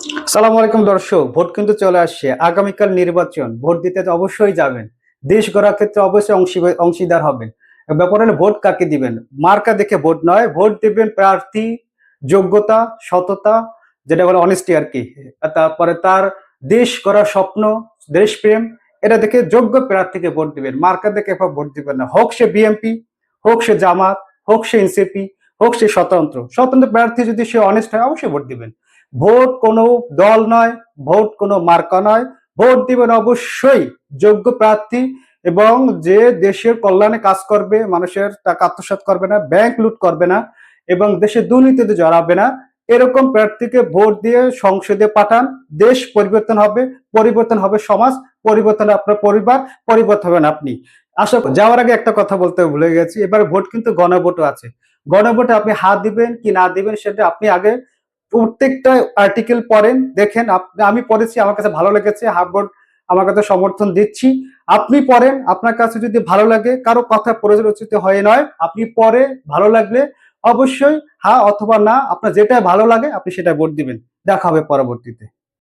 সালামু আলাইকুম দর্শক, ভোট কিন্তু চলে আসছে। আগামীকাল নির্বাচন, ভোট দিতে তো অবশ্যই যাবেন। দেশ গড়ার ক্ষেত্রে অবশ্যই অংশীদার হবেন। ব্যাপার হলো ভোট কাকে দিবেন, মার্কা দেখে ভোট নয়, ভোট দিবেন প্রার্থী যোগ্যতা, সততা, যেটা বলে অনেস্টি আর কি। তারপরে তার দেশ গড়ার স্বপ্ন, দেশপ্রেম, এটা দেখে যোগ্য প্রার্থীকে ভোট দিবেন। মার্কা দেখে ভোট দিবেন না, হোক সে বিএনপি, হোক সে জামাত, হোক সে এনসিপি, হোক সে স্বতন্ত্র স্বতন্ত্র প্রার্থী যদি সে অনেস্ট হয় অবশ্যই ভোট দিবেন। ভোট কোনো দল নয়, ভোট কোনো মার্কা নয়, ভোট দিবেন অবশ্যই যোগ্য প্রার্থী এবং যে দেশের কল্যাণে কাজ করবে, মানুষের টাকা আত্মসাৎ করবে না, ব্যাংক লুট করবে না এবং দেশের দুর্নীতিতে জড়াবে না, এরকম প্রার্থীকে ভোট দিয়ে সংসদে পাঠান। দেশ পরিবর্তন হবে, পরিবর্তন হবে সমাজ, পরিবর্তন আপনার পরিবার, পরিবর্তন হবেন আপনি। আশা যাওয়ার আগে একটা কথা বলতে ভুলে গেছি, এবার ভোট কিন্তু গণভোটও আছে। গণভোটে আপনি হ্যাঁ দিবেন কি না দিবেন সেটা আপনি আগে প্রত্যেকটা আর্টিকেল পড়েন, দেখেন। আমি পড়েছি, আমার কাছে ভালো লেগেছে, হাফ বোর্ড আমার কাছে সমর্থন দিচ্ছি। আপনি পড়েন, আপনার কাছে যদি ভালো লাগে, কারো কথা পরিচিত হয়ে নয়, আপনি পড়ে ভালো লাগলে অবশ্যই হ্যাঁ অথবা না, আপনার যেটা ভালো লাগে আপনি সেটা ভোট দিবেন। দেখা হবে পরবর্তীতে।